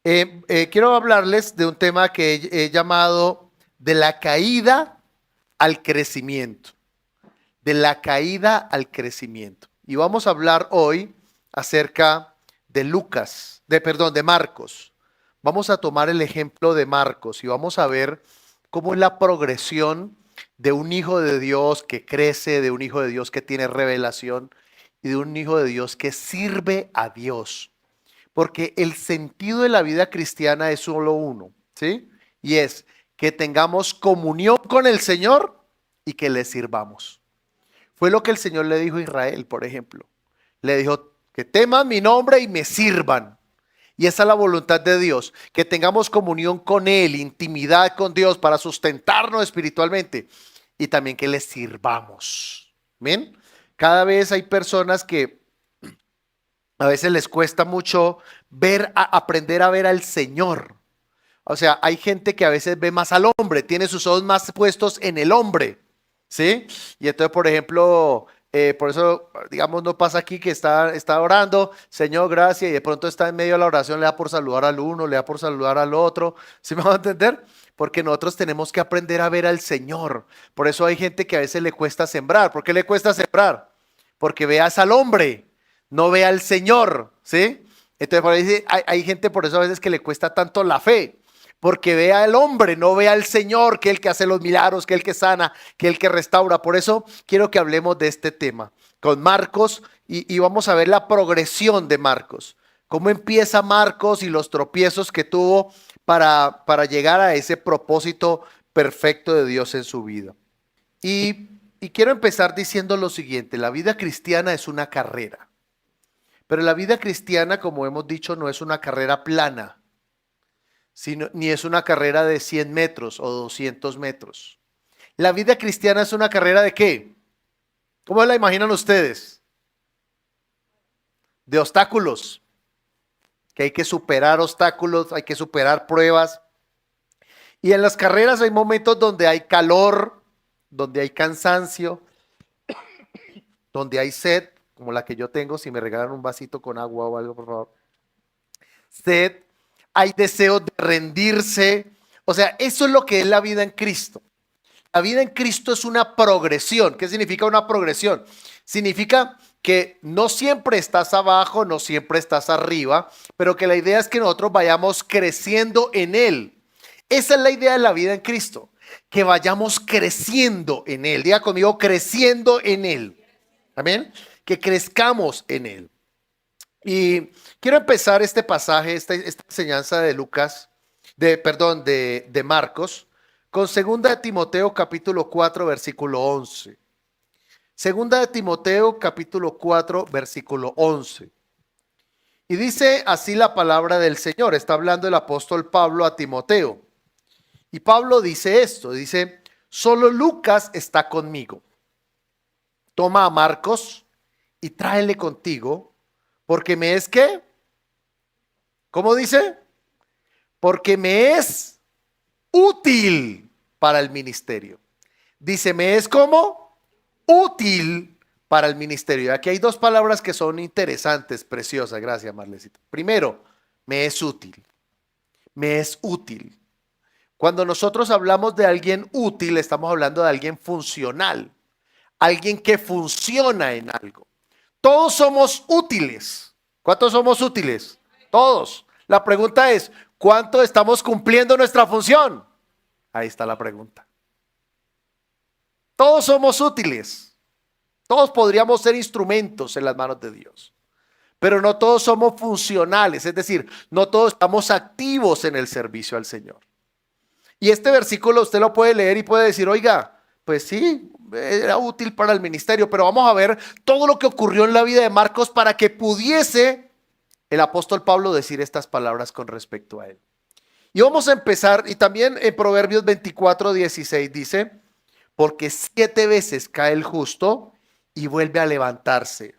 Quiero hablarles de un tema que he llamado de la caída al crecimiento. De la caída al crecimiento. Y vamos a hablar hoy acerca de de Marcos. Vamos a tomar el ejemplo de Marcos y vamos a ver cómo es la progresión de un hijo de Dios que crece, de un hijo de Dios que tiene revelación y de un hijo de Dios que sirve a Dios. Porque el sentido de la vida cristiana es solo uno, ¿sí? Y es que tengamos comunión con el Señor y que le sirvamos. Fue lo que el Señor le dijo a Israel, por ejemplo. Le dijo que teman mi nombre y me sirvan. Y esa es la voluntad de Dios, que tengamos comunión con Él, intimidad con Dios para sustentarnos espiritualmente y también que le sirvamos. ¿Bien? Cada vez hay personas que a veces les cuesta mucho aprender a ver al Señor. O sea, hay gente que a veces ve más al hombre, tiene sus ojos más puestos en el hombre, ¿sí? Y entonces, por ejemplo, por eso, digamos, no pasa aquí que está orando, Señor, gracias, y de pronto está en medio de la oración, le da por saludar al uno, le da por saludar al otro, ¿sí me van a entender? Porque nosotros tenemos que aprender a ver al Señor. Por eso hay gente que a veces le cuesta sembrar. ¿Por qué le cuesta sembrar? Porque veas al hombre, no ve al Señor, ¿sí? Entonces, por ahí hay gente por eso a veces que le cuesta tanto la fe, porque ve al hombre, no ve al Señor, que es el que hace los milagros, que es el que sana, que es el que restaura. Por eso quiero que hablemos de este tema con Marcos y vamos a ver la progresión de Marcos. Cómo empieza Marcos y los tropiezos que tuvo para llegar a ese propósito perfecto de Dios en su vida. Y quiero empezar diciendo lo siguiente: la vida cristiana es una carrera. Pero la vida cristiana, como hemos dicho, no es una carrera plana, ni es una carrera de 100 metros o 200 metros. La vida cristiana es una carrera ¿de qué? ¿Cómo la imaginan ustedes? De obstáculos, que hay que superar obstáculos, hay que superar pruebas. Y en las carreras hay momentos donde hay calor, donde hay cansancio, donde hay sed, como la que yo tengo. Si me regalan un vasito con agua o algo, por favor. Sed, hay deseo de rendirse. O sea, eso es lo que es la vida en Cristo. La vida en Cristo es una progresión. ¿Qué significa una progresión? Significa que no siempre estás abajo, no siempre estás arriba, pero que la idea es que nosotros vayamos creciendo en Él. Esa es la idea de la vida en Cristo, que vayamos creciendo en Él. Diga conmigo, creciendo en Él. Amén. Que crezcamos en Él. Y quiero empezar este pasaje, esta enseñanza de de Marcos, con 2 Timoteo capítulo 4, versículo 11. 2 Timoteo capítulo 4, versículo 11. Y dice así la palabra del Señor. Está hablando el apóstol Pablo a Timoteo. Y Pablo dice esto, dice: solo Lucas está conmigo. Toma a Marcos y tráele contigo, porque me es ¿qué? ¿Cómo dice? Porque me es útil para el ministerio. Dice, me es como útil para el ministerio. Aquí hay dos palabras que son interesantes, preciosas. Gracias, Marlecita. Primero, me es útil. Me es útil. Cuando nosotros hablamos de alguien útil, estamos hablando de alguien funcional. Alguien que funciona en algo. Todos somos útiles. ¿Cuántos somos útiles? Todos. La pregunta es, ¿cuánto estamos cumpliendo nuestra función? Ahí está la pregunta. Todos somos útiles. Todos podríamos ser instrumentos en las manos de Dios. Pero no todos somos funcionales, es decir, no todos estamos activos en el servicio al Señor. Y este versículo usted lo puede leer y puede decir, oiga, pues sí, era útil para el ministerio, pero vamos a ver todo lo que ocurrió en la vida de Marcos para que pudiese el apóstol Pablo decir estas palabras con respecto a él. Y vamos a empezar, y también en Proverbios 24, 16 dice, porque 7 veces cae el justo y vuelve a levantarse.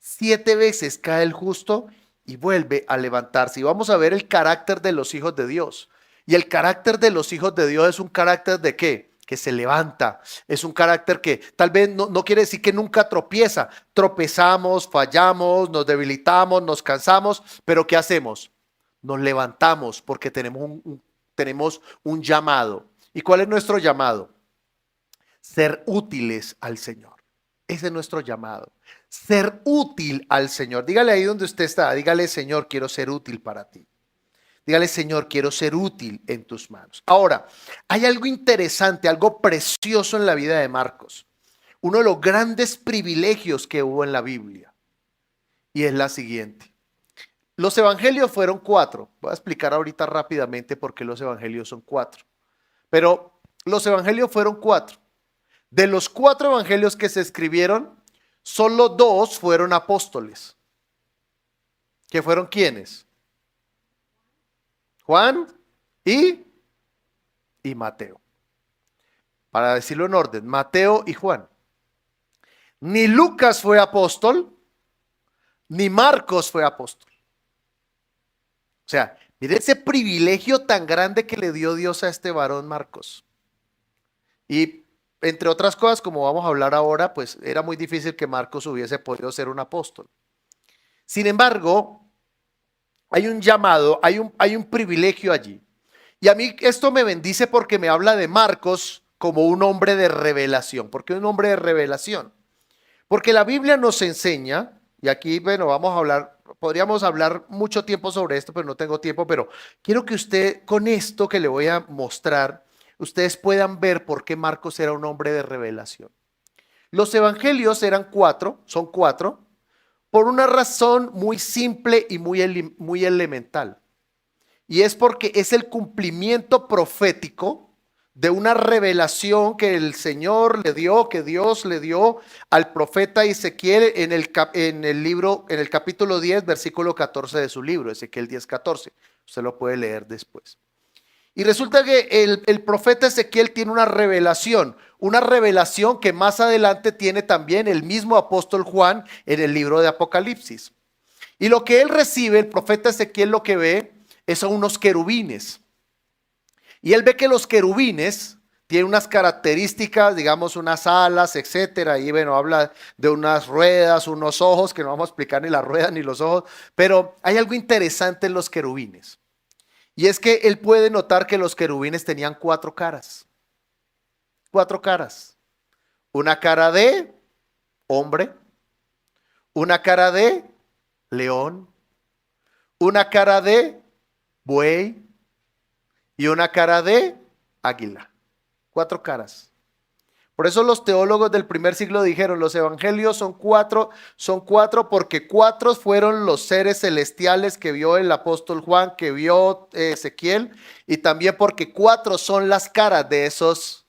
7 veces cae el justo y vuelve a levantarse. Y vamos a ver el carácter de los hijos de Dios. Y el carácter de los hijos de Dios es un carácter ¿de qué? Que se levanta. Es un carácter que tal vez no quiere decir que nunca tropieza. Tropezamos, fallamos, nos debilitamos, nos cansamos, pero ¿qué hacemos? nos levantamos porque tenemos un llamado. ¿Y cuál es nuestro llamado? Ser útiles al Señor. Ese es nuestro llamado. Ser útil al Señor. Dígale ahí donde usted está. Dígale, Señor, quiero ser útil para ti. Dígale, Señor, quiero ser útil en tus manos. Ahora, hay algo interesante, algo precioso en la vida de Marcos. Uno de los grandes privilegios que hubo en la Biblia. Y es la siguiente. Los evangelios fueron 4. Voy a explicar ahorita rápidamente por qué los evangelios son 4. Pero los evangelios fueron 4. De los 4 evangelios que se escribieron, solo 2 fueron apóstoles. ¿Qué fueron quiénes? Juan y Mateo. Para decirlo en orden, Mateo y Juan. Ni Lucas fue apóstol, ni Marcos fue apóstol. O sea, mire ese privilegio tan grande que le dio Dios a este varón Marcos. Y entre otras cosas, como vamos a hablar ahora, pues era muy difícil que Marcos hubiese podido ser un apóstol. Sin embargo, hay un llamado, hay un privilegio allí. Y a mí esto me bendice porque me habla de Marcos como un hombre de revelación. ¿Por qué un hombre de revelación? Porque la Biblia nos enseña, y aquí, bueno, vamos a hablar, podríamos hablar mucho tiempo sobre esto, pero no tengo tiempo, pero quiero que usted, con esto que le voy a mostrar, ustedes puedan ver por qué Marcos era un hombre de revelación. Los evangelios eran 4, son 4, por una razón muy simple y muy elemental. Y es porque es el cumplimiento profético de una revelación que el Señor le dio, que Dios le dio al profeta Ezequiel en el capítulo 10, versículo 14 de su libro, Ezequiel 10, 14. Usted lo puede leer después. Y resulta que el profeta Ezequiel tiene una revelación que más adelante tiene también el mismo apóstol Juan en el libro de Apocalipsis. Y lo que él recibe, el profeta Ezequiel lo que ve son unos querubines. Y él ve que los querubines tienen unas características, digamos unas alas, etcétera. Y bueno, habla de unas ruedas, unos ojos, que no vamos a explicar ni las ruedas ni los ojos. Pero hay algo interesante en los querubines. Y es que él puede notar que los querubines tenían 4 caras. 4 caras. Una cara de hombre, una cara de león, una cara de buey y una cara de águila. 4 caras. Por eso los teólogos del primer siglo dijeron, los evangelios son 4 porque 4 fueron los seres celestiales que vio el apóstol Juan, que vio Ezequiel, y también porque 4 son las caras de esos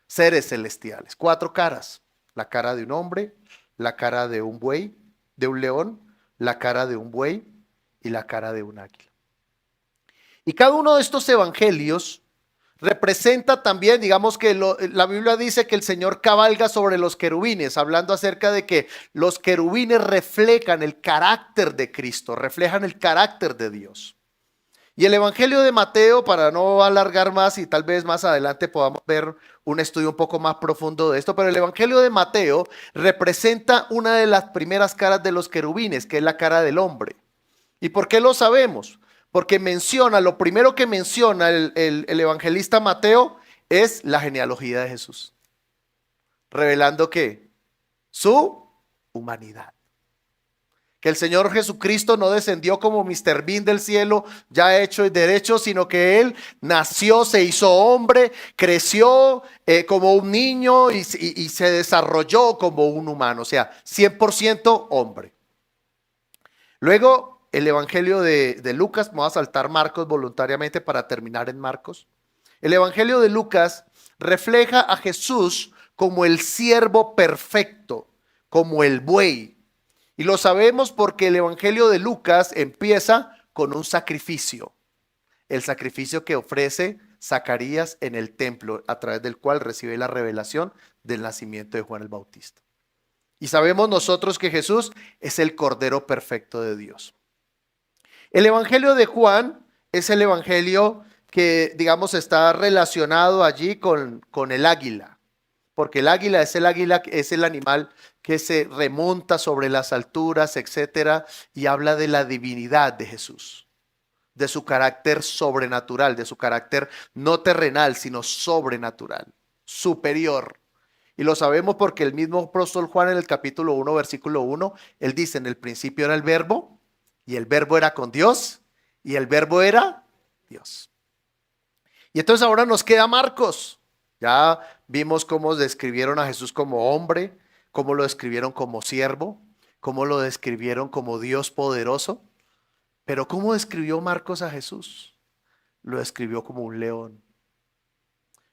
seres celestiales. 4 caras. La cara de un hombre, la cara de un buey, de un león, la cara de un buey y la cara de un águila. Y cada uno de estos evangelios representa también, digamos que la Biblia dice que el Señor cabalga sobre los querubines, hablando acerca de que los querubines reflejan el carácter de Cristo, reflejan el carácter de Dios. Y el Evangelio de Mateo, para no alargar más y tal vez más adelante podamos ver un estudio un poco más profundo de esto, pero el Evangelio de Mateo representa una de las primeras caras de los querubines, que es la cara del hombre. ¿Y por qué lo sabemos? Porque lo primero que menciona el evangelista Mateo es la genealogía de Jesús, revelando que su humanidad. Que el Señor Jesucristo no descendió como Mr. Bean del cielo, ya hecho y derecho, sino que Él nació, se hizo hombre, creció como un niño y se desarrolló como un humano, o sea, 100% hombre. Luego, el Evangelio de Lucas, vamos a saltar Marcos voluntariamente para terminar en Marcos. El Evangelio de Lucas refleja a Jesús como el siervo perfecto, como el buey. Y lo sabemos porque el Evangelio de Lucas empieza con un sacrificio. El sacrificio que ofrece Zacarías en el templo, a través del cual recibe la revelación del nacimiento de Juan el Bautista. Y sabemos nosotros que Jesús es el Cordero perfecto de Dios. El Evangelio de Juan es el Evangelio que, digamos, está relacionado allí con el águila. porque el águila, es el animal que se remonta sobre las alturas, etcétera, y habla de la divinidad de Jesús, de su carácter sobrenatural, de su carácter no terrenal, sino sobrenatural, superior. Y lo sabemos porque el mismo apóstol Juan en el capítulo 1, versículo 1, él dice, en el principio era el verbo, y el verbo era con Dios, y el verbo era Dios. Y entonces ahora nos queda Marcos. Ya vimos cómo describieron a Jesús como hombre, cómo lo describieron como siervo, cómo lo describieron como Dios poderoso. Pero ¿cómo describió Marcos a Jesús? Lo describió como un león,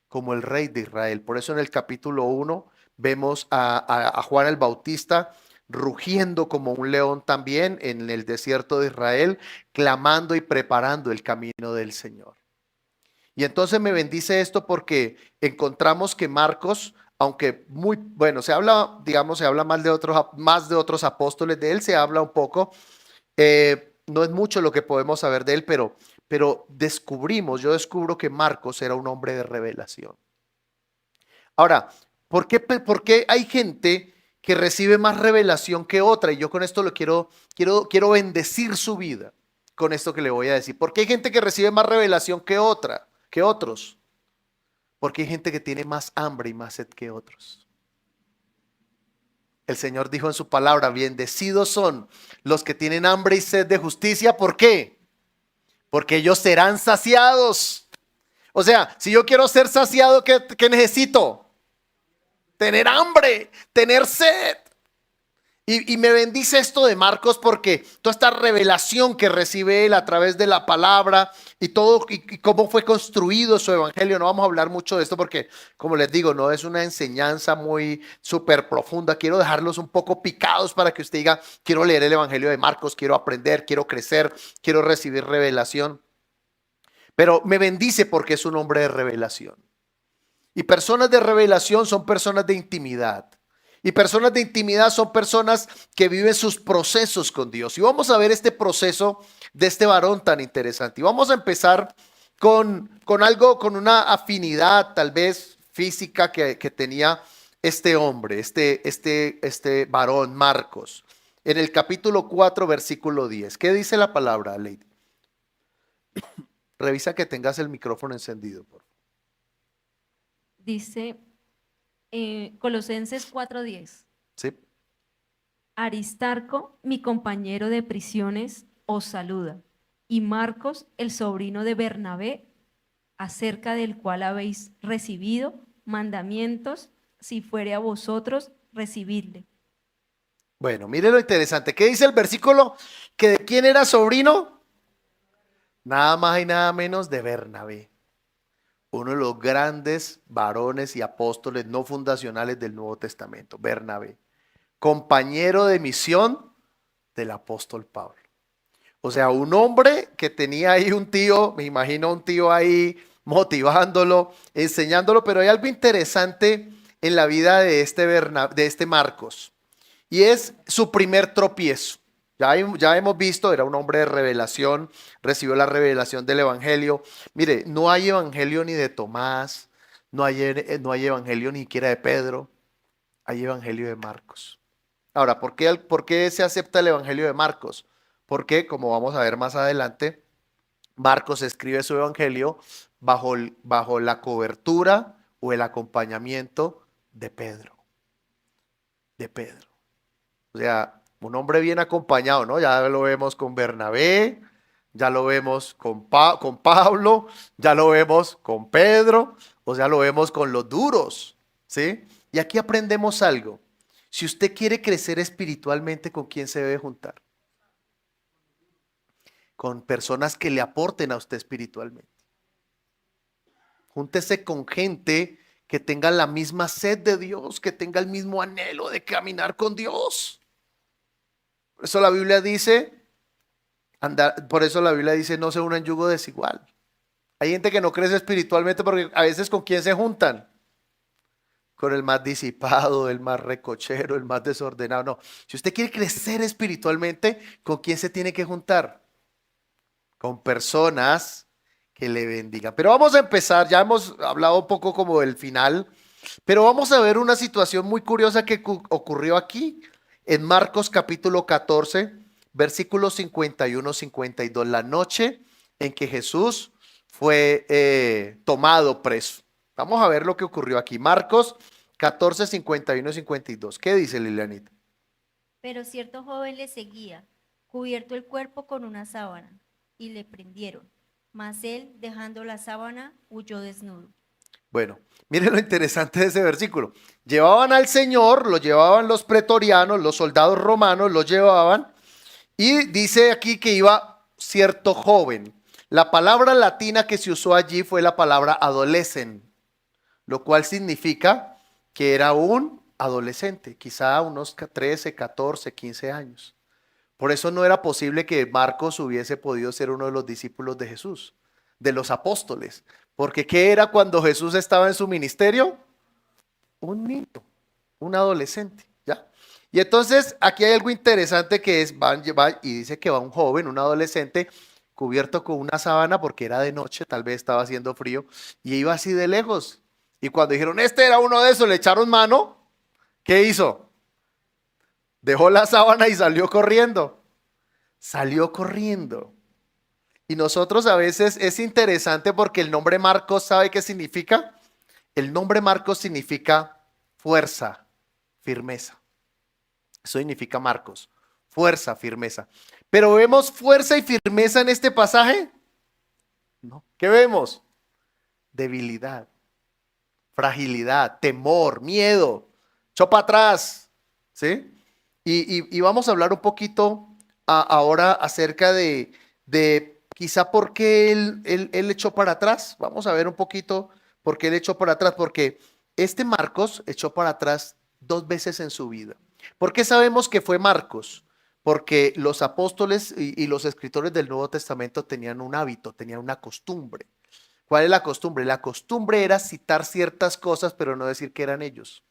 como el rey de Israel. Por eso en el capítulo 1 vemos a Juan el Bautista rugiendo como un león también en el desierto de Israel, clamando y preparando el camino del Señor. Y entonces me bendice esto porque encontramos que Marcos, aunque muy, bueno, se habla, digamos, se habla más de otros apóstoles, de él se habla un poco, no es mucho lo que podemos saber de él, pero yo descubro que Marcos era un hombre de revelación. Ahora, por qué hay gente que recibe más revelación que otra? Y yo con esto quiero bendecir su vida con esto que le voy a decir. ¿Por qué hay gente que recibe más revelación que otros? Porque hay gente que tiene más hambre y más sed que otros. El Señor dijo en su palabra, bendecidos son los que tienen hambre y sed de justicia. ¿Por qué? Porque ellos serán saciados. O sea, si yo quiero ser saciado, ¿qué necesito? Tener hambre, tener sed. Y me bendice esto de Marcos porque toda esta revelación que recibe él a través de la palabra y todo y cómo fue construido su evangelio. No vamos a hablar mucho de esto porque, como les digo, no es una enseñanza muy súper profunda. Quiero dejarlos un poco picados para que usted diga, quiero leer el evangelio de Marcos, quiero aprender, quiero crecer, quiero recibir revelación. Pero me bendice porque es un hombre de revelación. Y personas de revelación son personas de intimidad. Y personas de intimidad son personas que viven sus procesos con Dios. Y vamos a ver este proceso de este varón tan interesante. Y vamos a empezar con algo, con una afinidad tal vez física que tenía este hombre, este varón Marcos. En el capítulo 4, versículo 10. ¿Qué dice la palabra, Lady? Revisa que tengas el micrófono encendido, por favor. Dice Colosenses 4:10. Sí. Aristarco, mi compañero de prisiones, os saluda, y Marcos, el sobrino de Bernabé, acerca del cual habéis recibido mandamientos, si fuere a vosotros, recibidle. Bueno, mire lo interesante. ¿Qué dice el versículo? ¿Que de quién era sobrino? Nada más y nada menos de Bernabé, uno de los grandes varones y apóstoles no fundacionales del Nuevo Testamento, Bernabé, compañero de misión del apóstol Pablo. O sea, un hombre que tenía ahí un tío, me imagino un tío ahí motivándolo, enseñándolo, pero hay algo interesante en la vida de este Marcos, y es su primer tropiezo. Ya hemos visto, era un hombre de revelación, recibió la revelación del evangelio. Mire, no hay evangelio ni de Tomás, no hay evangelio ni siquiera de Pedro, hay evangelio de Marcos. Ahora, ¿por qué se acepta el evangelio de Marcos? Porque, como vamos a ver más adelante, Marcos escribe su evangelio bajo la cobertura o el acompañamiento de Pedro. O sea, un hombre bien acompañado, ¿no? Ya lo vemos con Bernabé, ya lo vemos con Pablo, ya lo vemos con Pedro, o sea, lo vemos con los duros, ¿sí? Y aquí aprendemos algo. Si usted quiere crecer espiritualmente, ¿con quién se debe juntar? Con personas que le aporten a usted espiritualmente. Júntese con gente que tenga la misma sed de Dios, que tenga el mismo anhelo de caminar con Dios. Por eso la Biblia dice, no se una en yugo desigual. Hay gente que no crece espiritualmente porque a veces ¿con quién se juntan? Con el más disipado, el más recochero, el más desordenado. No, si usted quiere crecer espiritualmente, ¿con quién se tiene que juntar? Con personas que le bendigan. Pero vamos a empezar, ya hemos hablado un poco como del final. Pero vamos a ver una situación muy curiosa que ocurrió aquí en Marcos capítulo 14, versículos 51-52, la noche en que Jesús fue tomado preso. Vamos a ver lo que ocurrió aquí. Marcos 14, 51-52. ¿Qué dice Lilianita? Pero cierto joven le seguía, cubierto el cuerpo con una sábana, y le prendieron. Mas él, dejando la sábana, huyó desnudo. Bueno, miren lo interesante de ese versículo. Llevaban al Señor, lo llevaban los pretorianos, los soldados romanos, lo llevaban, y dice aquí que iba cierto joven. La palabra latina que se usó allí fue la palabra adolescent, lo cual significa que era un adolescente, quizá unos 13, 14, 15 años. Por eso no era posible que Marcos hubiese podido ser uno de los discípulos de Jesús, de los apóstoles. Porque ¿qué era cuando Jesús estaba en su ministerio? Un niño, un adolescente, ¿ya? Y entonces aquí hay algo interesante que es, va y dice que va un joven, un adolescente, cubierto con una sábana porque era de noche, tal vez estaba haciendo frío, y iba así de lejos. Y cuando dijeron, este era uno de esos, le echaron mano, ¿qué hizo? Dejó la sábana y salió corriendo. Salió corriendo. Y nosotros a veces es interesante porque el nombre Marcos, ¿sabe qué significa? El nombre Marcos significa fuerza, firmeza. Eso significa Marcos, fuerza, firmeza. Pero ¿vemos fuerza y firmeza en este pasaje? No. ¿Qué vemos? Debilidad, fragilidad, temor, miedo, echó para atrás, ¿sí? Y vamos a hablar un poquito ahora acerca de quizá por qué él echó para atrás. Vamos a ver un poquito por qué él echó para atrás, porque este Marcos echó para atrás 2 veces en su vida. ¿Por qué sabemos que fue Marcos? Porque los apóstoles y los escritores del Nuevo Testamento tenían un hábito, tenían una costumbre. ¿Cuál es la costumbre? La costumbre era citar ciertas cosas, pero no decir que eran ellos.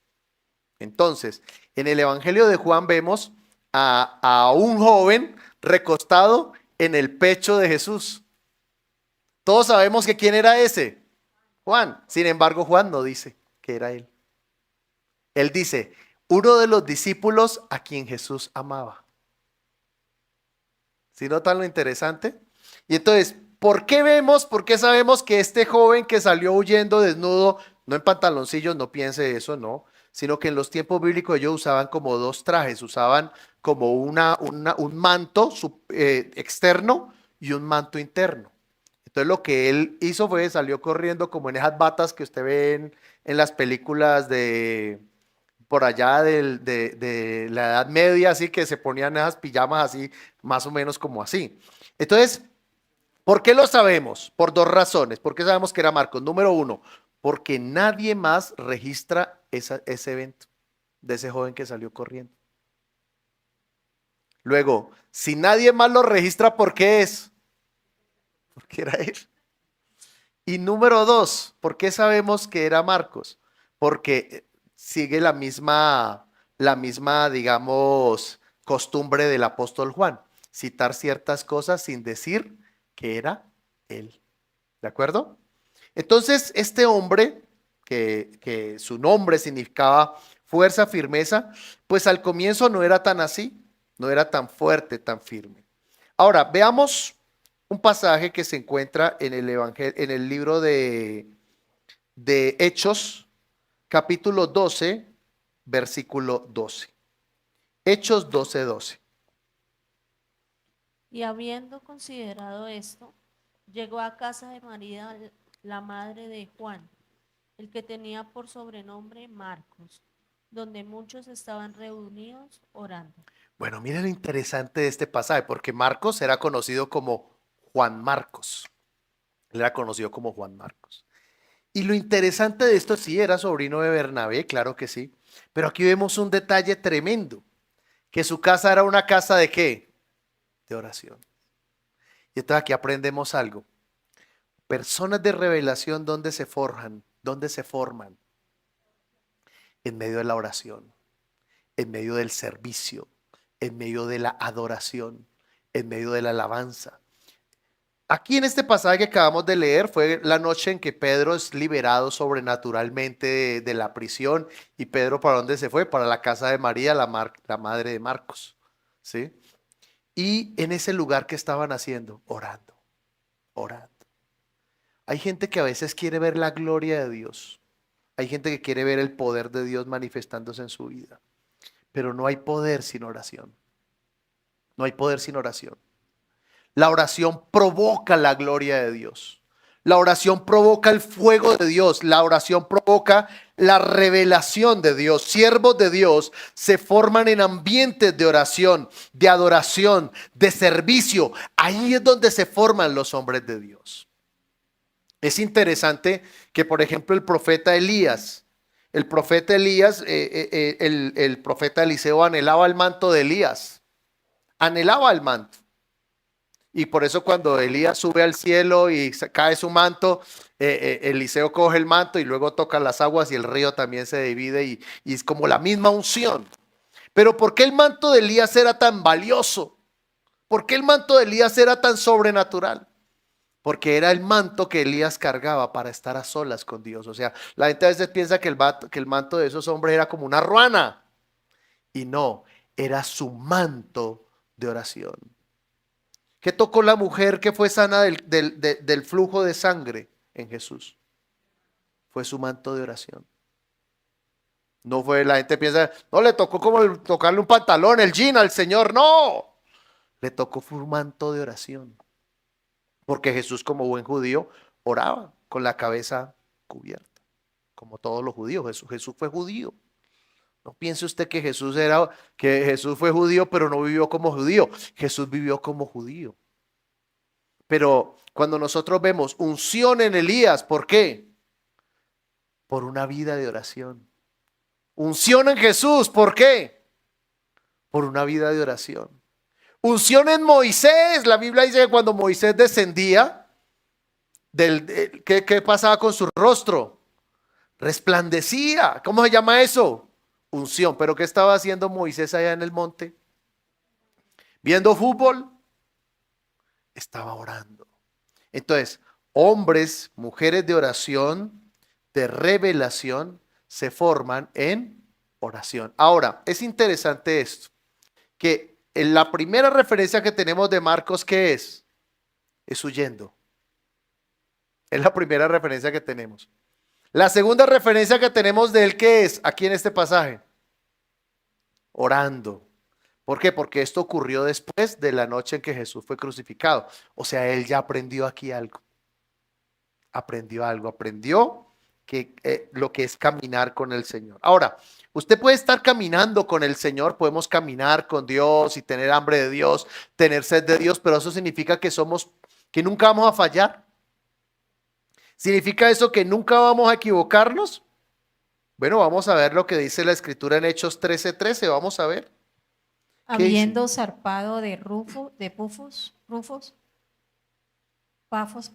Entonces, en el Evangelio de Juan vemos a un joven recostado en el pecho de Jesús. Todos sabemos que quién era ese, Juan. Sin embargo, Juan no dice que era él. Él dice, uno de los discípulos a quien Jesús amaba. ¿Sí notan lo interesante? Y entonces, por qué sabemos que este joven que salió huyendo desnudo, no en pantaloncillos, no piense eso, no, sino que en los tiempos bíblicos ellos usaban como dos trajes, usaban como un manto externo y un manto interno. Entonces lo que él hizo fue, salió corriendo como en esas batas que usted ve en las películas de por allá de la Edad Media, así que se ponían esas pijamas así, más o menos como así. Entonces, ¿por qué lo sabemos? Por 2 razones. ¿Por qué sabemos que era Marcos? Número 1, porque nadie más registra ese evento de ese joven que salió corriendo. Luego, si nadie más lo registra, ¿por qué es? Porque era él. Y número 2, ¿por qué sabemos que era Marcos? Porque sigue la misma, digamos, costumbre del apóstol Juan, citar ciertas cosas sin decir que era él. ¿De acuerdo? Entonces, este hombre, que su nombre significaba fuerza, firmeza, pues al comienzo no era tan así, no era tan fuerte, tan firme. Ahora, veamos un pasaje que se encuentra en el evangelio, en el libro de Hechos, capítulo 12, versículo 12. Hechos 12, 12. Y habiendo considerado esto, llegó a casa de María, la madre de Juan, el que tenía por sobrenombre Marcos, donde muchos estaban reunidos orando. Bueno, miren lo interesante de este pasaje, porque Marcos era conocido como Juan Marcos. Él era conocido como Juan Marcos. Y lo interesante de esto, sí, era sobrino de Bernabé, claro que sí. Pero aquí vemos un detalle tremendo, que su casa era una casa ¿de qué? De oración. Y entonces aquí aprendemos algo. Personas de revelación, ¿dónde se forjan? ¿Dónde se forman? En medio de la oración, en medio del servicio, en medio de la adoración, en medio de la alabanza. aquí en este pasaje que acabamos de leer fue la noche en que Pedro es liberado sobrenaturalmente de la prisión. ¿Y Pedro para dónde se fue? Para la casa de María, la madre de Marcos. ¿Sí? Y en ese lugar, ¿qué estaban haciendo? Orando, orando. Hay gente que a veces quiere ver la gloria de Dios. Hay gente que quiere ver el poder de Dios manifestándose en su vida. Pero no hay poder sin oración. No hay poder sin oración. La oración provoca la gloria de Dios. La oración provoca el fuego de Dios. La oración provoca la revelación de Dios. Siervos de Dios se forman en ambientes de oración, de adoración, de servicio. Ahí es donde se forman los hombres de Dios. Es interesante que, por ejemplo, el profeta Elías, el profeta Eliseo anhelaba el manto de Elías. Anhelaba el manto. Y por eso cuando Elías sube al cielo y cae su manto, Eliseo coge el manto y luego toca las aguas y el río también se divide y es como la misma unción. Pero ¿por qué el manto de Elías era tan valioso? ¿Por qué el manto de Elías era tan sobrenatural? Porque era el manto que Elías cargaba para estar a solas con Dios. O sea, la gente a veces piensa que el manto de esos hombres era como una ruana. Y no, era su manto de oración. ¿Qué tocó la mujer que fue sana del flujo de sangre en Jesús? Fue su manto de oración. No fue, la gente piensa, no le tocó como tocarle un pantalón, el jean al Señor. No, le tocó fue un manto de oración. Porque Jesús, como buen judío, oraba con la cabeza cubierta, como todos los judíos. Jesús fue judío. No piense usted que Jesús fue judío, pero no vivió como judío. Jesús vivió como judío. Pero cuando nosotros vemos unción en Elías, ¿por qué? Por una vida de oración. Unción en Jesús, ¿por qué? Por una vida de oración. Unción en Moisés, la Biblia dice que cuando Moisés descendía, ¿qué pasaba con su rostro? Resplandecía. ¿Cómo se llama eso? Unción. ¿Pero qué estaba haciendo Moisés allá en el monte? ¿Viendo fútbol? Estaba orando. Entonces, hombres, mujeres de oración, de revelación, se forman en oración. Ahora, es interesante esto, que en la primera referencia que tenemos de Marcos, ¿qué es? Es huyendo. Es la primera referencia que tenemos. La segunda referencia que tenemos de él, ¿qué es? Aquí en este pasaje. Orando. ¿Por qué? Porque esto ocurrió después de la noche en que Jesús fue crucificado. O sea, él ya aprendió aquí algo. Aprendió algo. Aprendió lo que es caminar con el Señor. Ahora, usted puede estar caminando con el Señor, podemos caminar con Dios y tener hambre de Dios, tener sed de Dios, pero eso significa que nunca vamos a fallar. ¿Significa eso que nunca vamos a equivocarnos? Bueno, vamos a ver lo que dice la Escritura en Hechos 13:13. Vamos a ver. Habiendo zarpado de Pafos,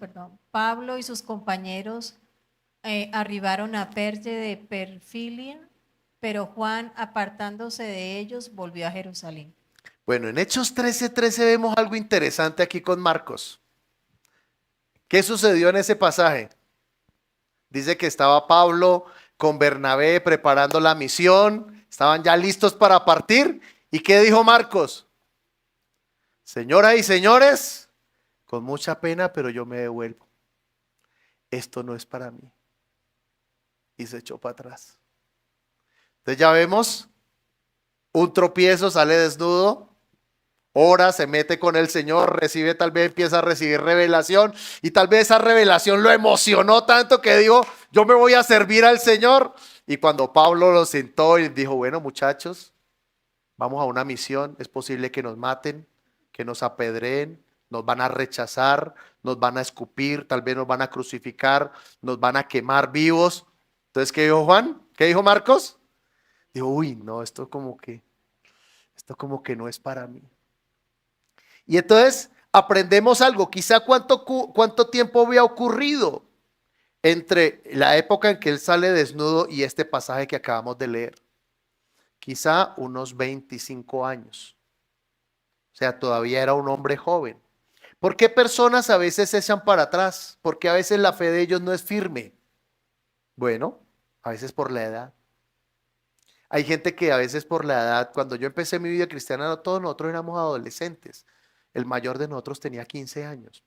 Pablo y sus compañeros arribaron a Perge de Perfilia, pero Juan, apartándose de ellos, volvió a Jerusalén. Bueno, en Hechos 13:13 vemos algo interesante aquí con Marcos. ¿Qué sucedió en ese pasaje? Dice que estaba Pablo con Bernabé preparando la misión, estaban ya listos para partir. ¿Y qué dijo Marcos? Señoras y señores, con mucha pena, pero yo me devuelvo. Esto no es para mí. Y se echó para atrás. Entonces ya vemos, un tropiezo, sale desnudo, ora, se mete con el Señor, tal vez empieza a recibir revelación y tal vez esa revelación lo emocionó tanto que dijo, yo me voy a servir al Señor. Y cuando Pablo lo sentó y dijo, bueno muchachos, vamos a una misión, es posible que nos maten, que nos apedreen, nos van a rechazar, nos van a escupir, tal vez nos van a crucificar, nos van a quemar vivos. Entonces, ¿qué dijo Juan? ¿Qué dijo Marcos? Dijo, uy, no, esto como que no es para mí. Y entonces aprendemos algo, quizá cuánto tiempo había ocurrido entre la época en que él sale desnudo y este pasaje que acabamos de leer. Quizá unos 25 años. O sea, todavía era un hombre joven. ¿Por qué personas a veces se echan para atrás? Porque a veces la fe de ellos no es firme. Bueno, a veces por la edad. Hay gente que a veces por la edad, cuando yo empecé mi vida cristiana, todos nosotros éramos adolescentes. El mayor de nosotros tenía 15 años.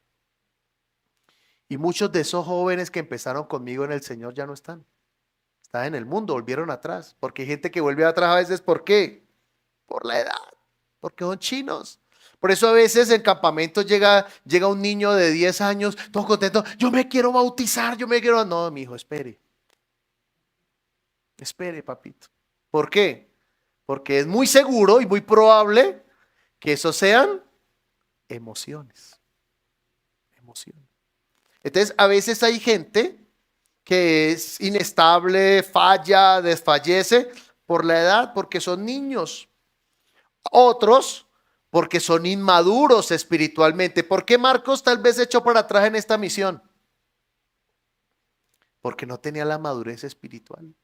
Y muchos de esos jóvenes que empezaron conmigo en el Señor ya no están. Están en el mundo, volvieron atrás. Porque hay gente que vuelve atrás a veces, ¿por qué? Por la edad, porque son chinos. Por eso a veces en campamentos llega un niño de 10 años, todo contento, yo me quiero bautizar, yo me quiero... No, mi hijo, espere. Espere, papito. ¿Por qué? Porque es muy seguro y muy probable que eso sean emociones. Emociones. Entonces, a veces hay gente que es inestable, falla, desfallece por la edad, porque son niños. Otros, porque son inmaduros espiritualmente. ¿Por qué Marcos tal vez echó para atrás en esta misión? Porque no tenía la madurez espiritual.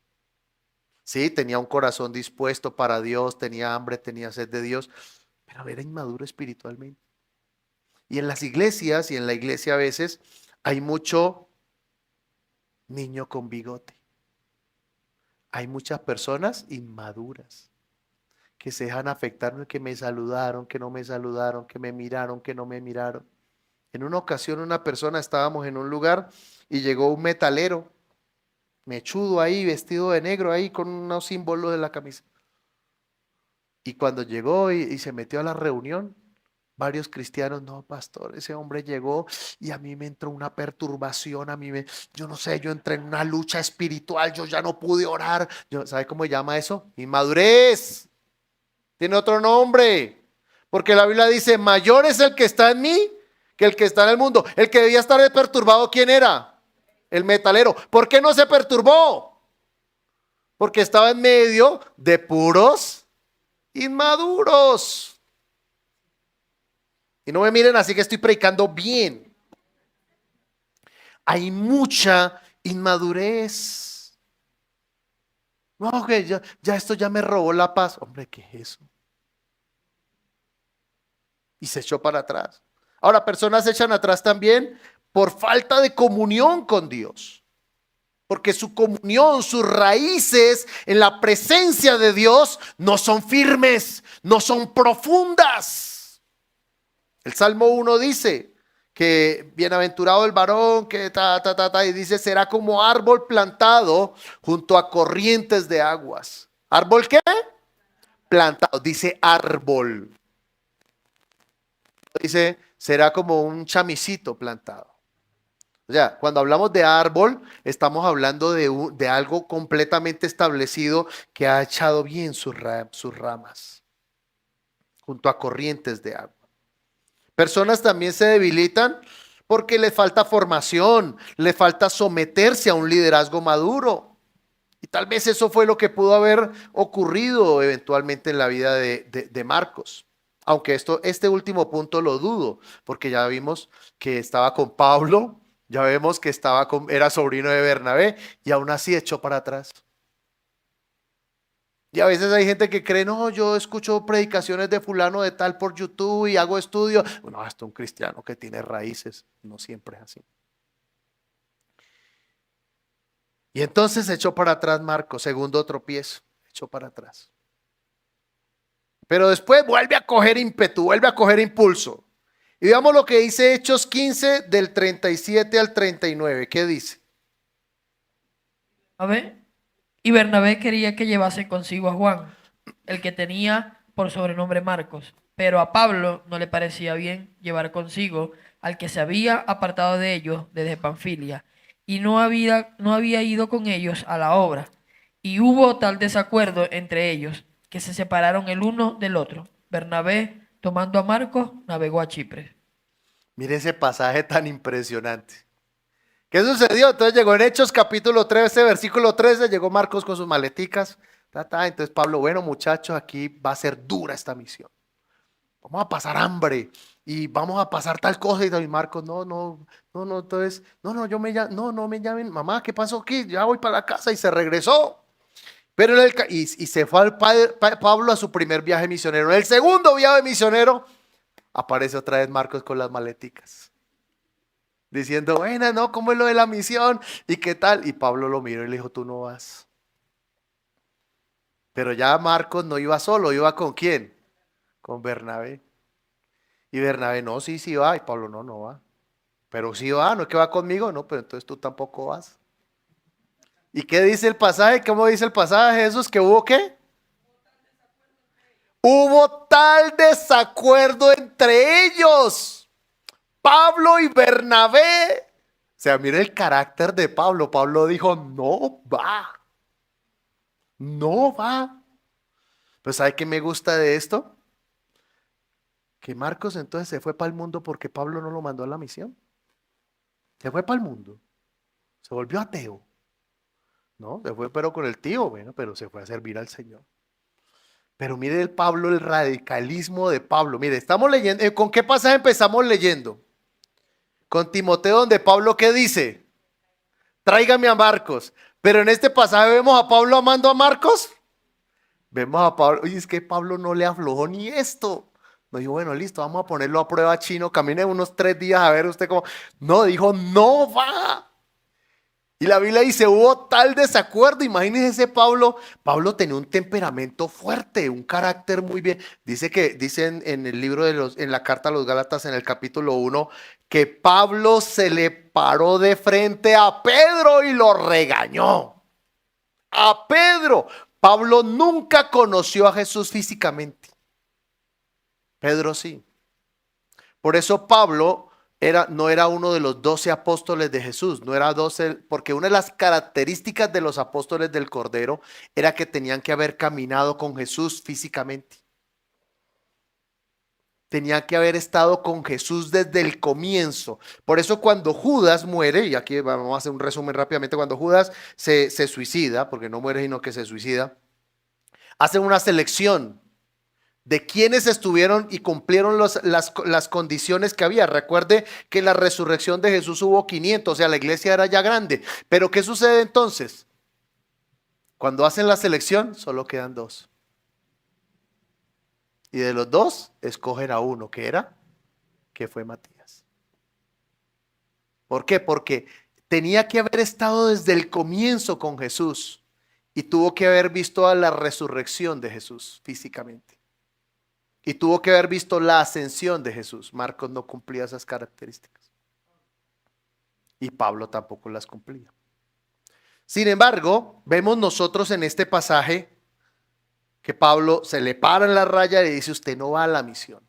Sí, tenía un corazón dispuesto para Dios, tenía hambre, tenía sed de Dios, pero era inmaduro espiritualmente. Y en las iglesias y en la iglesia a veces hay mucho niño con bigote. Hay muchas personas inmaduras que se dejan afectar, que me saludaron, que no me saludaron, que me miraron, que no me miraron. En una ocasión una persona, estábamos en un lugar y llegó un metalero, mechudo ahí, vestido de negro ahí con unos símbolos de la camisa. Y cuando llegó y se metió a la reunión, varios cristianos, no, pastor, ese hombre llegó y a mí me entró una perturbación, yo no sé, yo entré en una lucha espiritual, yo ya no pude orar. ¿Sabe cómo se llama eso? Inmadurez. Tiene otro nombre. Porque la Biblia dice, mayor es el que está en mí que el que está en el mundo. El que debía estar perturbado, ¿quién era? El metalero. ¿Por qué no se perturbó? Porque estaba en medio de puros inmaduros. Y no me miren así que estoy predicando bien. Hay mucha inmadurez. No, que ya esto ya me robó la paz. Hombre, ¿qué es eso? Y se echó para atrás. Ahora, personas se echan atrás también por falta de comunión con Dios. Porque su comunión, sus raíces en la presencia de Dios no son firmes, no son profundas. El Salmo 1 dice que bienaventurado el varón que y dice será como árbol plantado junto a corrientes de aguas. ¿Árbol qué? Plantado, dice árbol. Dice será como un chamisito plantado. O sea, cuando hablamos de árbol, estamos hablando de algo completamente establecido que ha echado bien sus ramas junto a corrientes de agua. Personas también se debilitan porque les falta formación, les falta someterse a un liderazgo maduro. Y tal vez eso fue lo que pudo haber ocurrido eventualmente en la vida de Marcos. Aunque este último punto lo dudo, porque ya vimos que estaba con Pablo, ya vemos que era sobrino de Bernabé y aún así echó para atrás. Y a veces hay gente que cree, no, yo escucho predicaciones de fulano de tal por YouTube y hago estudios. Bueno, hasta un cristiano que tiene raíces, no siempre es así. Y entonces echó para atrás Marcos, segundo tropiezo, echó para atrás. Pero después vuelve a coger ímpetu, vuelve a coger impulso. Y veamos lo que dice Hechos 15 del 37 al 39. ¿Qué dice? A ver. Y Bernabé quería que llevasen consigo a Juan, el que tenía por sobrenombre Marcos, pero a Pablo no le parecía bien llevar consigo al que se había apartado de ellos desde Panfilia, y no había ido con ellos a la obra. Y hubo tal desacuerdo entre ellos, que se separaron el uno del otro. Bernabé, tomando a Marcos, navegó a Chipre. Mire ese pasaje tan impresionante. ¿Qué sucedió? Entonces llegó en Hechos capítulo 13, versículo 13, llegó Marcos con sus maleticas. Entonces Pablo, bueno muchachos, aquí va a ser dura esta misión. Vamos a pasar hambre y vamos a pasar tal cosa. Y Marcos, no, entonces, no me llamen, mamá, ¿qué pasó aquí? Ya voy para la casa y se regresó. Pero y se fue Pablo a su primer viaje misionero. En el segundo viaje misionero, aparece otra vez Marcos con las maleticas, diciendo, bueno, no, ¿cómo es lo de la misión? ¿Y qué tal? Y Pablo lo miró y le dijo, tú no vas. Pero ya Marcos no iba solo, iba ¿con quién? Con Bernabé. Y Bernabé, no, sí, sí va. Y Pablo, no, no va. Pero sí va, no es que va conmigo, no, pero entonces tú tampoco vas. ¿Y qué dice el pasaje? ¿Cómo dice el pasaje, Jesús? ¿Que hubo qué? Hubo tal desacuerdo entre ellos, Pablo y Bernabé. O sea, mire el carácter de Pablo. Pablo dijo, no va. No va. Pues ¿sabe qué me gusta de esto? Que Marcos entonces se fue para el mundo porque Pablo no lo mandó a la misión. Se fue para el mundo. Se volvió ateo. No, se fue pero con el tío, bueno, pero se fue a servir al Señor. Pero mire el Pablo, el radicalismo de Pablo. Mire, estamos leyendo, ¿con qué pasaje empezamos leyendo? Con Timoteo, donde Pablo, ¿qué dice? Tráigame a Marcos. Pero en este pasaje vemos a Pablo amando a Marcos. Vemos a Pablo, oye, es que Pablo no le aflojó ni esto. No dijo, bueno, listo, vamos a ponerlo a prueba chino, camine unos 3 días a ver usted cómo. No, dijo, no va. Y la Biblia dice, hubo tal desacuerdo. Imagínense ese Pablo. Pablo tenía un temperamento fuerte, un carácter muy bien. Dicen en el libro en la carta a los Gálatas, en el capítulo 1, que Pablo se le paró de frente a Pedro y lo regañó. A Pedro. Pablo nunca conoció a Jesús físicamente. Pedro sí. Por eso Pablo no era uno de los 12 apóstoles de Jesús, no era 12, porque una de las características de los apóstoles del Cordero era que tenían que haber caminado con Jesús físicamente. Tenían que haber estado con Jesús desde el comienzo. Por eso cuando Judas muere, y aquí vamos a hacer un resumen rápidamente, cuando Judas se suicida, porque no muere sino que se suicida, hacen una selección de quienes estuvieron y cumplieron las condiciones que había. Recuerde que en la resurrección de Jesús hubo 500, o sea, la iglesia era ya grande. Pero ¿qué sucede entonces? Cuando hacen la selección, solo quedan 2. Y de los 2, escogen a uno, que fue Matías. ¿Por qué? Porque tenía que haber estado desde el comienzo con Jesús y tuvo que haber visto a la resurrección de Jesús físicamente. Y tuvo que haber visto la ascensión de Jesús. Marcos no cumplía esas características. Y Pablo tampoco las cumplía. Sin embargo, vemos nosotros en este pasaje que Pablo se le para en la raya y le dice, usted no va a la misión.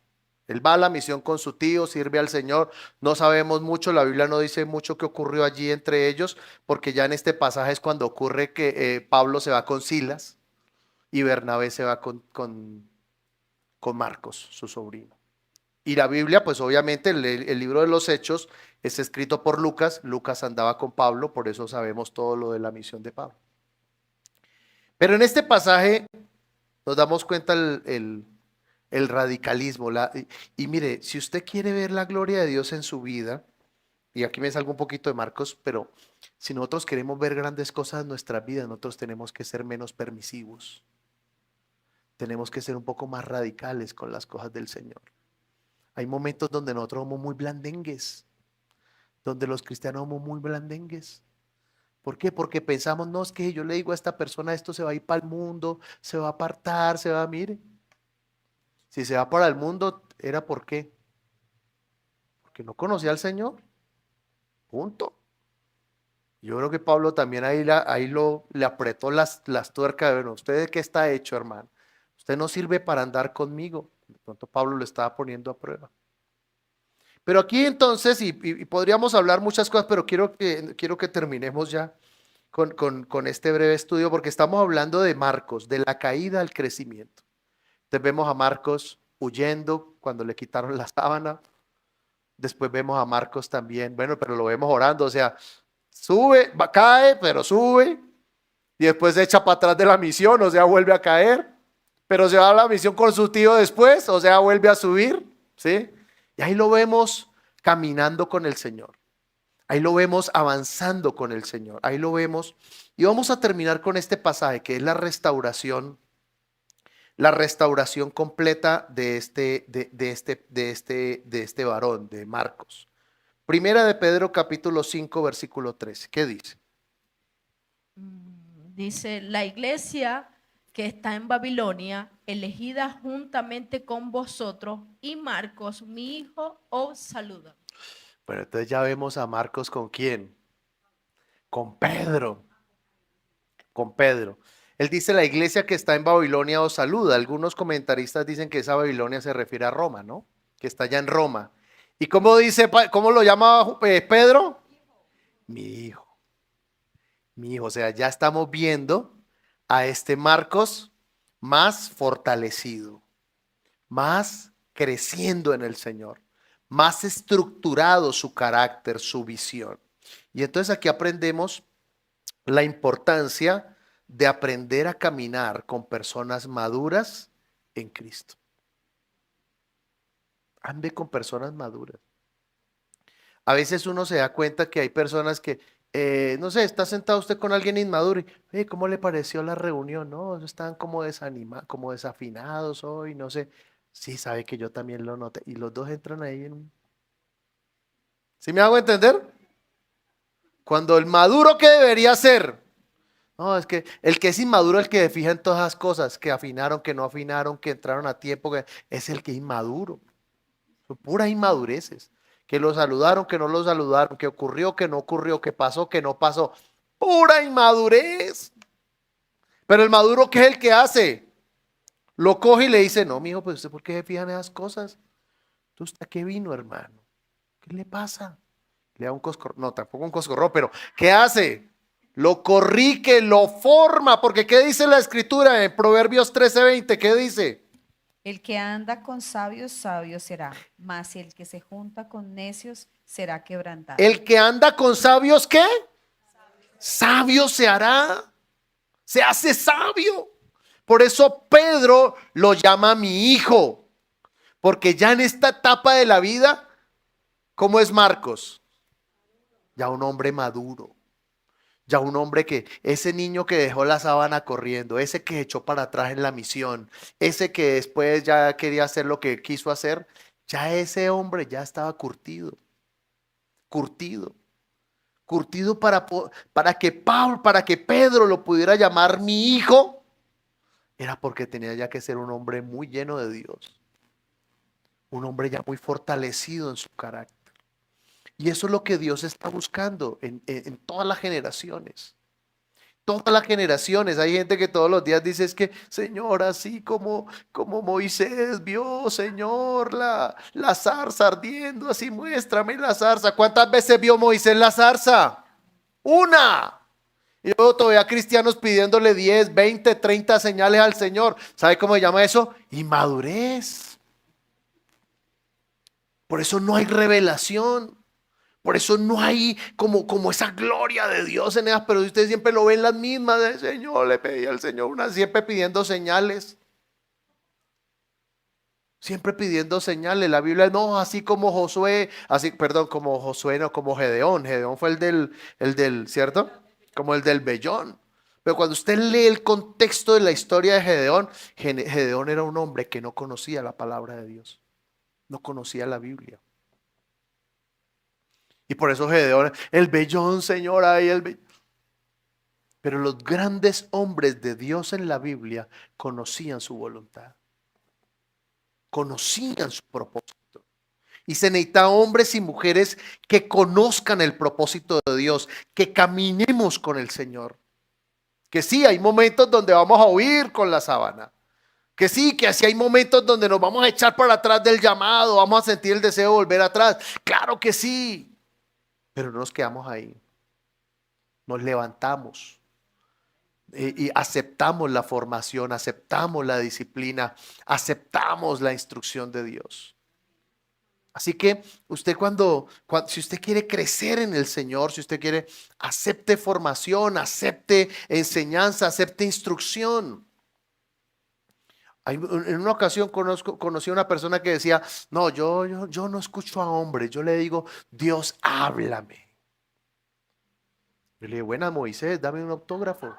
Él va a la misión con su tío, sirve al Señor. No sabemos mucho, la Biblia no dice mucho qué ocurrió allí entre ellos, porque ya en este pasaje es cuando ocurre que Pablo se va con Silas y Bernabé se va con Marcos, su sobrino. Y la Biblia, pues obviamente el libro de los Hechos es escrito por Lucas. Lucas andaba con Pablo, por eso sabemos todo lo de la misión de Pablo. Pero en este pasaje nos damos cuenta el radicalismo. Y mire, si usted quiere ver la gloria de Dios en su vida, y aquí me salgo un poquito de Marcos, pero si nosotros queremos ver grandes cosas en nuestra vida, nosotros tenemos que ser menos permisivos. Tenemos que ser un poco más radicales con las cosas del Señor. Hay momentos donde nosotros somos muy blandengues, donde los cristianos somos muy blandengues. ¿Por qué? Porque pensamos, no, es que yo le digo a esta persona, esto se va a ir para el mundo, se va a apartar, mire. Si se va para el mundo, ¿era por qué? Porque no conocía al Señor. Punto. Yo creo que Pablo también le apretó las tuercas. Bueno, ¿usted de qué está hecho, hermano? Usted no sirve para andar conmigo. De pronto Pablo lo estaba poniendo a prueba. Pero aquí entonces, y podríamos hablar muchas cosas, pero quiero que terminemos ya con este breve estudio, porque estamos hablando de Marcos, de la caída al crecimiento. Entonces vemos a Marcos huyendo cuando le quitaron la sábana. Después vemos a Marcos también, bueno, pero lo vemos orando, o sea, sube, cae, pero sube. Y después se echa para atrás de la misión, o sea, vuelve a caer. Pero se va a la misión con su tío después, o sea, vuelve a subir, ¿sí? Y ahí lo vemos caminando con el Señor. Ahí lo vemos avanzando con el Señor. Ahí lo vemos. Y vamos a terminar con este pasaje, que es la restauración la restauración completa de este varón, de Marcos. Primera de Pedro capítulo 5 versículo 13. ¿Qué dice? Dice, la iglesia que está en Babilonia, elegida juntamente con vosotros, y Marcos, mi hijo, os saluda. Bueno, entonces ya vemos a Marcos con quién. Con Pedro. Con Pedro. Él dice, la iglesia que está en Babilonia os saluda. Algunos comentaristas dicen que esa Babilonia se refiere a Roma, ¿no? Que está allá en Roma. ¿Y cómo dice, cómo lo llama Pedro? Mi hijo. Mi hijo. O sea, ya estamos viendo a este Marcos más fortalecido, más creciendo en el Señor, más estructurado su carácter, su visión. Y entonces aquí aprendemos la importancia de aprender a caminar con personas maduras en Cristo. Ande con personas maduras. A veces uno se da cuenta que hay personas que, no sé, está sentado usted con alguien inmaduro y, ¿cómo le pareció la reunión? No, están como desanimados, como desafinados hoy, no sé. Sí, sabe que yo también lo noté. Y los dos entran ahí en un... ¿Sí me hago entender? Cuando el maduro, ¿qué debería ser? No, es que el que es inmaduro es el que se fija en todas las cosas, que afinaron, que no afinaron, que entraron a tiempo, es el que es inmaduro. Son puras inmadureces. Que lo saludaron, que no lo saludaron, que ocurrió, que no ocurrió, que pasó, que no pasó. Pura inmadurez. Pero el maduro, ¿qué es el que hace? Lo coge y le dice, no, mijo, pues usted, ¿por qué se fija en esas cosas? ¿Usted a qué vino, hermano? ¿Qué le pasa? Le da un coscorrón, no, tampoco un coscorrón, pero ¿qué hace? Lo corrige, lo forma, porque ¿qué dice la escritura en Proverbios 13:20? ¿Qué dice? El que anda con sabios, sabio será, mas el que se junta con necios será quebrantado. El que anda con sabios, ¿qué? Sabio se hará, se hace sabio. Por eso Pedro lo llama mi hijo, porque ya en esta etapa de la vida, ¿cómo es Marcos? Ya un hombre maduro. Ya un hombre que, ese niño que dejó la sábana corriendo, ese que echó para atrás en la misión, ese que después ya quería hacer lo que quiso hacer, ya ese hombre ya estaba curtido, curtido, curtido para que Pablo, para que Pedro lo pudiera llamar mi hijo, era porque tenía ya que ser un hombre muy lleno de Dios, un hombre ya muy fortalecido en su carácter. Y eso es lo que Dios está buscando en todas las generaciones. Todas las generaciones. Hay gente que todos los días dice es que, Señor, así como Moisés vio, Señor, la zarza ardiendo, así muéstrame la zarza. ¿Cuántas veces vio Moisés la zarza? Una. Y luego todavía cristianos pidiéndole 10, 20, 30 señales al Señor. ¿Sabe cómo se llama eso? Inmadurez. Por eso no hay revelación. Por eso no hay como esa gloria de Dios en ellas, pero ustedes siempre lo ven las mismas. De Señor, le pedí al Señor una, siempre pidiendo señales. Siempre pidiendo señales. La Biblia no, así como Josué, como Josué, no, como Gedeón. Gedeón fue el del, ¿cierto? Como el del vellón. Pero cuando usted lee el contexto de la historia de Gedeón, Gedeón era un hombre que no conocía la palabra de Dios. No conocía la Biblia. Y por eso Gedeón, el vellón, Señor, ahí el vellón. Pero los grandes hombres de Dios en la Biblia conocían su voluntad. Conocían su propósito. Y se necesita hombres y mujeres que conozcan el propósito de Dios, que caminemos con el Señor. Que sí, hay momentos donde vamos a huir con la sábana. Que sí, que así hay momentos donde nos vamos a echar para atrás del llamado, vamos a sentir el deseo de volver atrás. Claro que sí. Pero no nos quedamos ahí. Nos levantamos y aceptamos la formación, aceptamos la disciplina, aceptamos la instrucción de Dios. Así que usted si usted quiere crecer en el Señor, si usted quiere, acepte formación, acepte enseñanza, acepte instrucción. En una ocasión conocí a una persona que decía, no, yo no escucho a hombres, yo le digo, Dios, háblame. Yo le dije, buena Moisés, dame un autógrafo.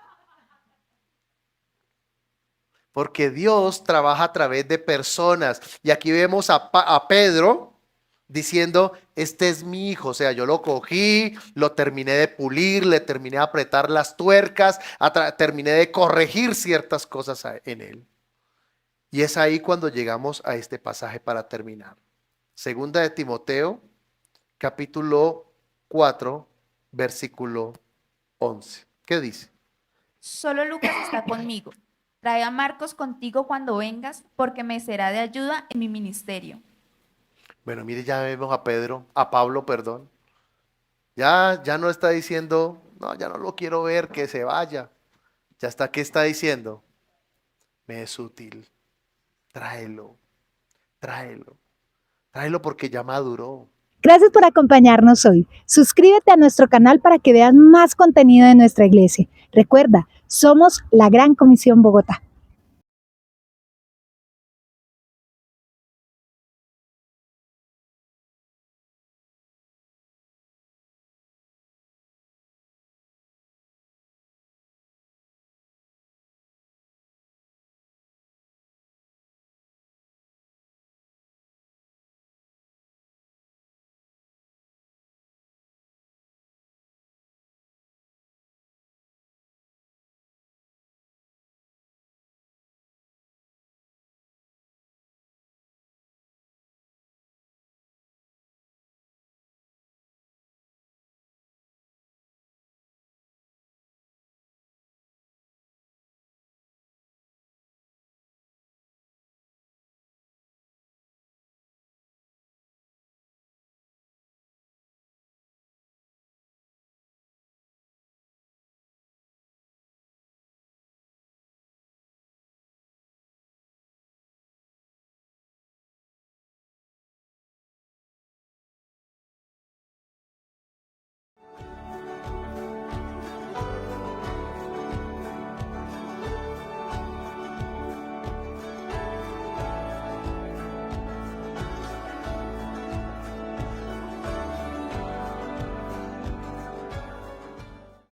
porque Dios trabaja a través de personas. Y aquí vemos a Pedro diciendo, este es mi hijo, o sea, yo lo cogí, lo terminé de pulir, le terminé de apretar las tuercas, terminé de corregir ciertas cosas en él. Y es ahí cuando llegamos a este pasaje para terminar. Segunda de Timoteo, capítulo 4, versículo 11. ¿Qué dice? Solo Lucas está conmigo. Trae a Marcos contigo cuando vengas, porque me será de ayuda en mi ministerio. Bueno, mire, ya vemos a Pablo, perdón. Ya no está diciendo, no, ya no lo quiero ver, que se vaya. Ya está, ¿qué está diciendo? Me es útil. Tráelo porque ya maduró. Gracias por acompañarnos hoy. Suscríbete a nuestro canal para que veas más contenido de nuestra iglesia. Recuerda, somos la Gran Comisión Bogotá.